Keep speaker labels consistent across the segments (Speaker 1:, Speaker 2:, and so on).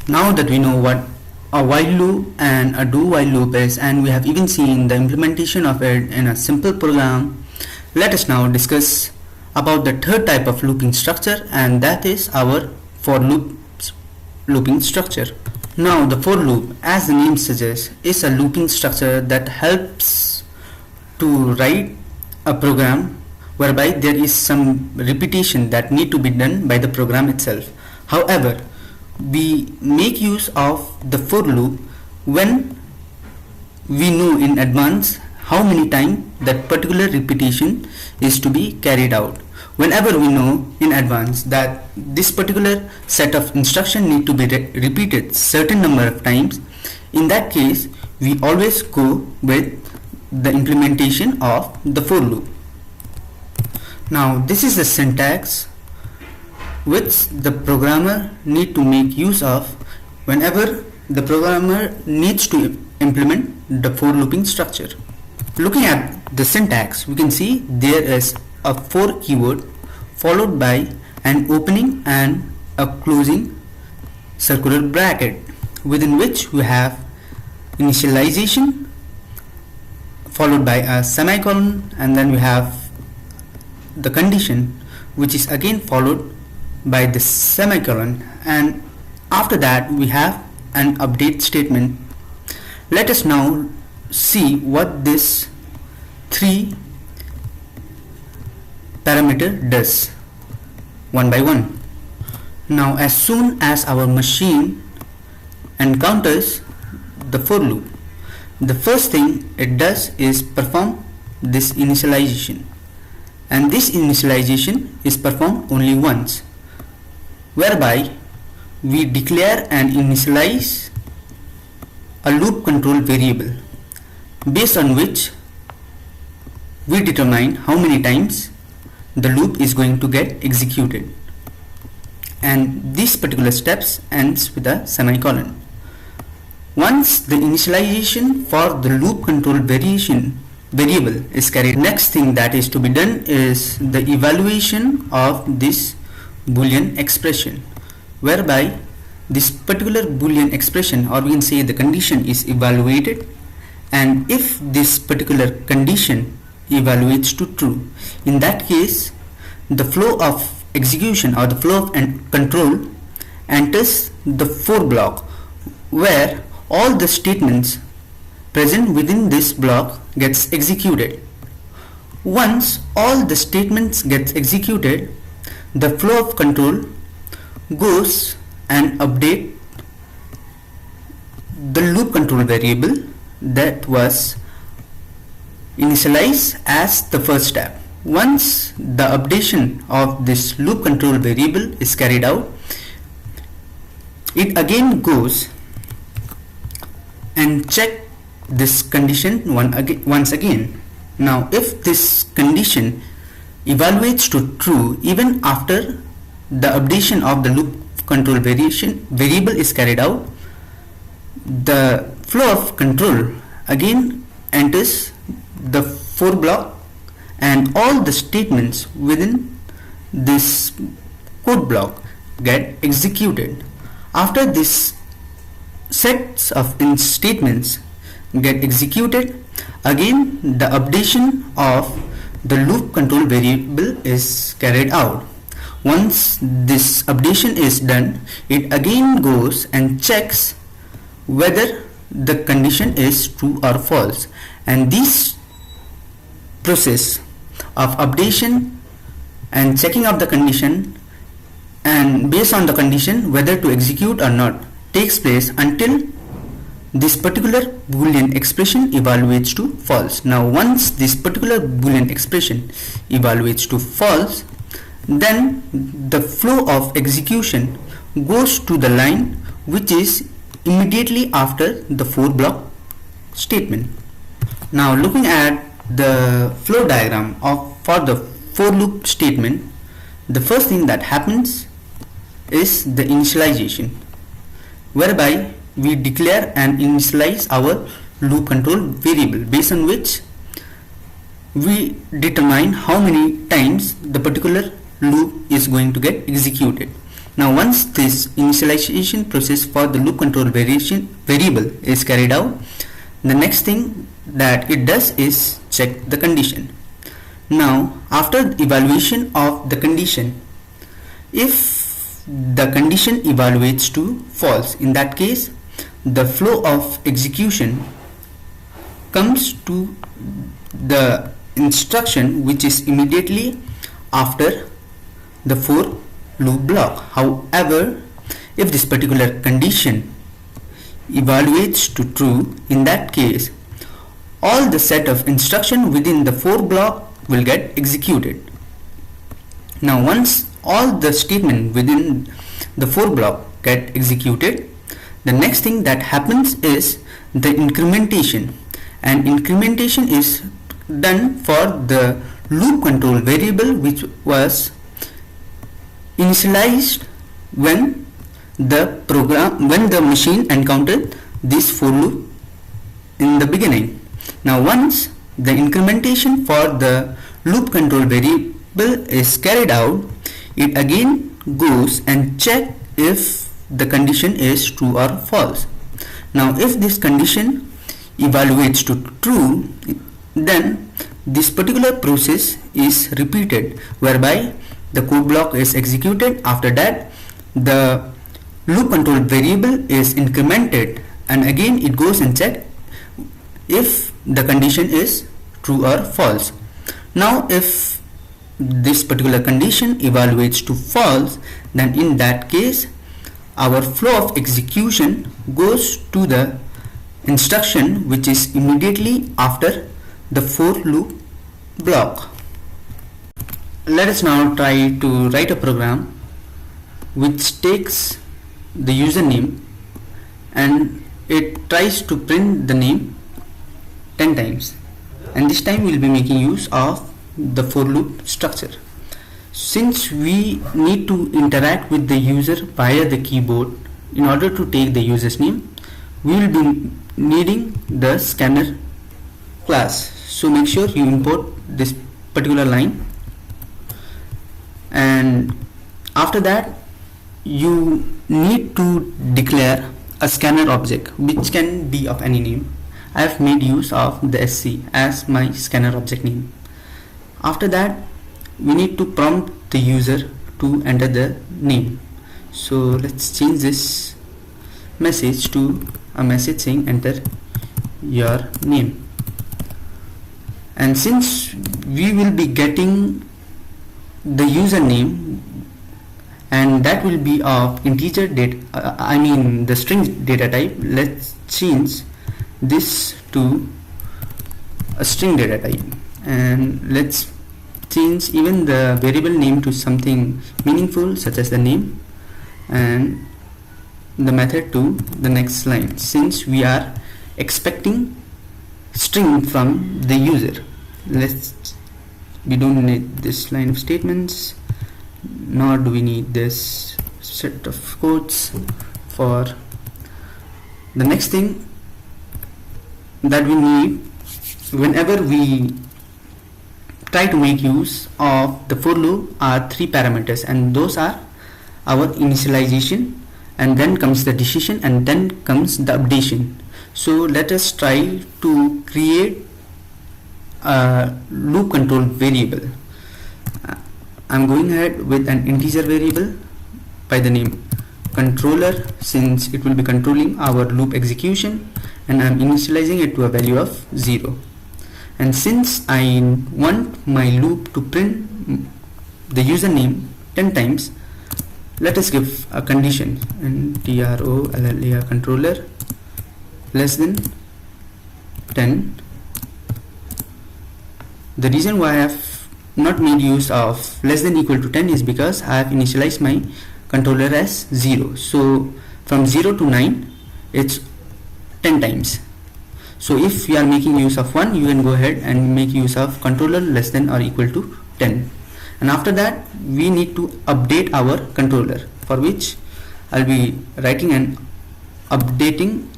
Speaker 1: Now that we know what a while loop and a do while loop is, and we have even seen the implementation of it in a simple program, let us now discuss about the third type of looping structure, and that is our for looping structure. Now the for loop, as the name suggests, is a looping structure that helps to write a program whereby there is some repetition that need to be done by the program itself. However, we make use of the for loop when we know in advance how many times that particular repetition is to be carried out. Whenever we know in advance that this particular set of instruction need to be repeated certain number of times, in that case we always go with the implementation of the for loop. Now this is the syntax which the programmer need to make use of whenever the programmer needs to implement the for looping structure. Looking at the syntax, we can see there is a for keyword followed by an opening and a closing circular bracket, within which we have initialization followed by a semicolon, and then we have the condition, which is again followed by the semicolon, and after that we have an update statement. Let us now see what this 3 parameter does one by one. Now as soon as our machine encounters the for loop, the first thing it does is perform this initialization, and this initialization is performed only once, whereby we declare and initialize a loop control variable based on which we determine how many times the loop is going to get executed, and this particular steps ends with a semicolon. Once the initialization for the loop control variable is carried, next thing that is to be done is the evaluation of this boolean expression, whereby this particular boolean expression, or we can say the condition, is evaluated, and if this particular condition evaluates to true, in that case the flow of execution or the flow of control enters the for block, where all the statements present within this block gets executed. Once all the statements gets executed, the flow of control goes and update the loop control variable that was initialized as the first step. Once the updation of this loop control variable is carried out, it again goes and check this condition once again. Now if this condition evaluates to true even after the updation of the loop control variable is carried out, the flow of control again enters the for block, and all the statements within this code block get executed. After this sets of statements get executed, again the updation of the loop control variable is carried out. Once this updation is done, it again goes and checks whether the condition is true or false, and this process of updation and checking of the condition, and based on the condition whether to execute or not, takes place until this particular boolean expression evaluates to false. Now once this particular boolean expression evaluates to false, then the flow of execution goes to the line which is immediately after the for block statement. Now looking at the flow diagram for the for loop statement, the first thing that happens is the initialization, whereby we declare and initialize our loop control variable based on which we determine how many times the particular loop is going to get executed. Now once this initialization process for the loop control variable is carried out, the next thing that it does is check the condition. Now after evaluation of the condition, if the condition evaluates to false, in that case the flow of execution comes to the instruction which is immediately after the for loop block. However, if this particular condition evaluates to true, in that case all the set of instruction within the for block will get executed. Now once all the statement within the for block get executed, the next thing that happens is the incrementation, and incrementation is done for the loop control variable which was initialized when the machine encountered this for loop in the beginning. Now once the incrementation for the loop control variable is carried out, it again goes and check if the condition is true or false. Now if this condition evaluates to true, then this particular process is repeated, whereby the code block is executed. After that the loop control variable is incremented, and again it goes and check if the condition is true or false. Now if this particular condition evaluates to false, then in that case our flow of execution goes to the instruction which is immediately after the for loop block. Let us now try to write a program which takes the username and it tries to print the name 10 times, and this time we will be making use of the for loop structure. Since we need to interact with the user via the keyboard, in order to take the user's name, we will be needing the scanner class. So make sure you import this particular line, and after that you need to declare a scanner object which can be of any name. I have made use of the SC as my scanner object name. After that we need to prompt the user to enter the name. So let's change this message to a message saying enter your name. And since we will be getting the username and that will be of integer data, the string data type, let's change this to a string data type, and let's change even the variable name to something meaningful such as the name, and the method to the next line, since we are expecting string from the user. We don't need this line of statements, nor do we need this set of quotes. For the next thing that we need whenever we try to make use of the for loop are three parameters, and those are our initialization, and then comes the decision, and then comes the updation. So let us try to create a loop control variable. I'm going ahead with an integer variable by the name controller, since it will be controlling our loop execution, and I'm initializing it to a value of 0. And since I want my loop to print the username 10 times, let us give a condition, and TROLLER controller less than 10. The reason why I have not made use of less than equal to 10 is because I have initialized my controller as 0. So from 0 to 9 it's 10 times. So if you are making use of 1, you can go ahead and make use of controller less than or equal to 10. And after that we need to update our controller, for which I'll be writing an updating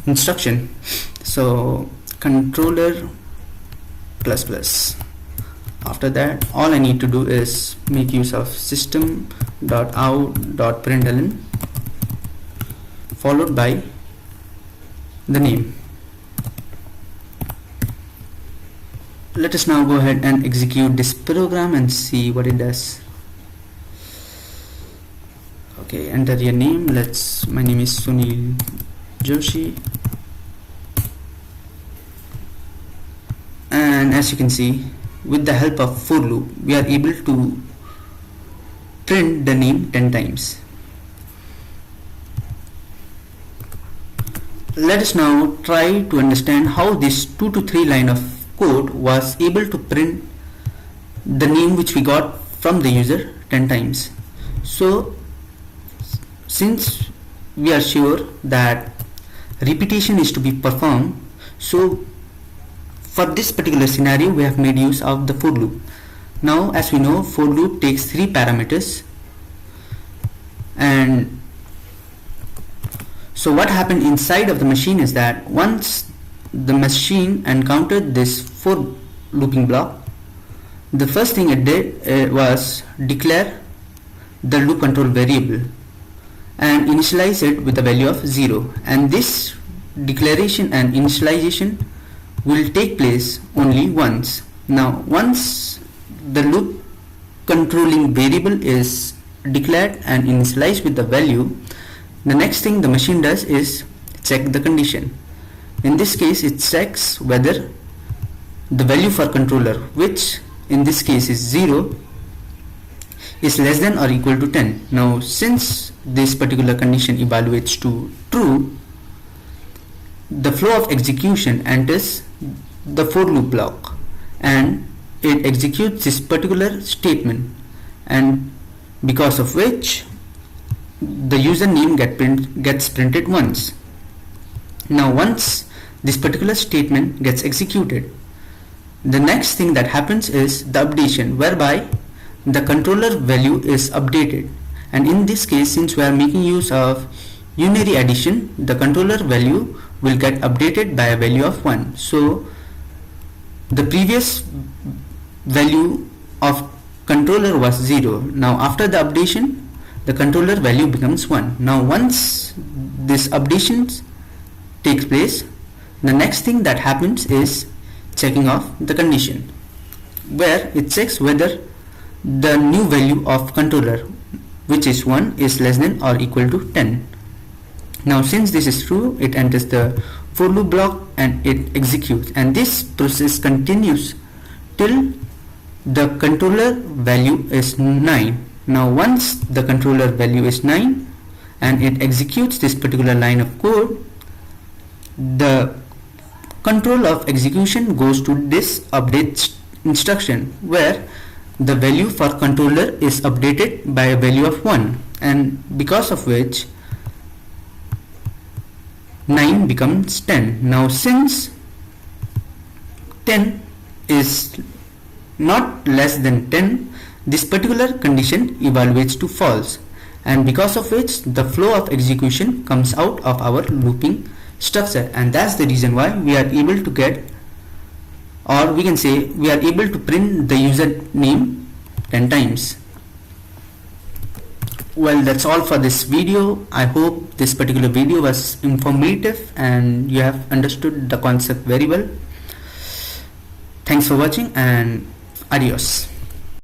Speaker 1: instruction. So controller plus plus After that, all I need to do is make use of system.out.println followed by the name. Let us now go ahead and execute this program and see what it does. Okay, enter your name. My name is Sunil Joshi, and as you can see, with the help of for loop, we are able to print the name 10 times. Let us now try to understand how this 2 to 3 line of code was able to print the name which we got from the user 10 times. So since we are sure that repetition is to be performed, so for this particular scenario we have made use of the for loop. Now as we know, for loop takes 3 parameters, and so what happened inside of the machine is that once the machine encountered this for looping block, the first thing it did was declare the loop control variable and initialize it with a value of 0, and this declaration and initialization will take place only once. Now once the loop controlling variable is declared and initialized with the value, the next thing the machine does is check the condition. In this case it checks whether the value for controller, which in this case is 0, is less than or equal to 10. Now since this particular condition evaluates to true, the flow of execution enters the for loop block and it executes this particular statement, and because of which the username gets printed once. Now once this particular statement gets executed, the next thing that happens is the updation, whereby the controller value is updated, and in this case, since we are making use of unary addition, the controller value will get updated by a value of 1. So the previous value of controller was 0. Now after the updation, the controller value becomes 1. Now once this updation takes place, the next thing that happens is checking of the condition, where it checks whether the new value of controller, which is 1, is less than or equal to 10. Now since this is true, it enters the for loop block and it executes, and this process continues till the controller value is 9. Now once the controller value is 9 and it executes this particular line of code, the control of execution goes to this update instruction, where the value for controller is updated by a value of 1, and because of which 9 becomes 10. Now since 10 is not less than 10, this particular condition evaluates to false, and because of which the flow of execution comes out of our looping structure, and that's the reason why we are able to get, or we can say we are able to print the username 10 times. Well, that's all for this video. I hope this particular video was informative and you have understood the concept very well. Thanks for watching and adios.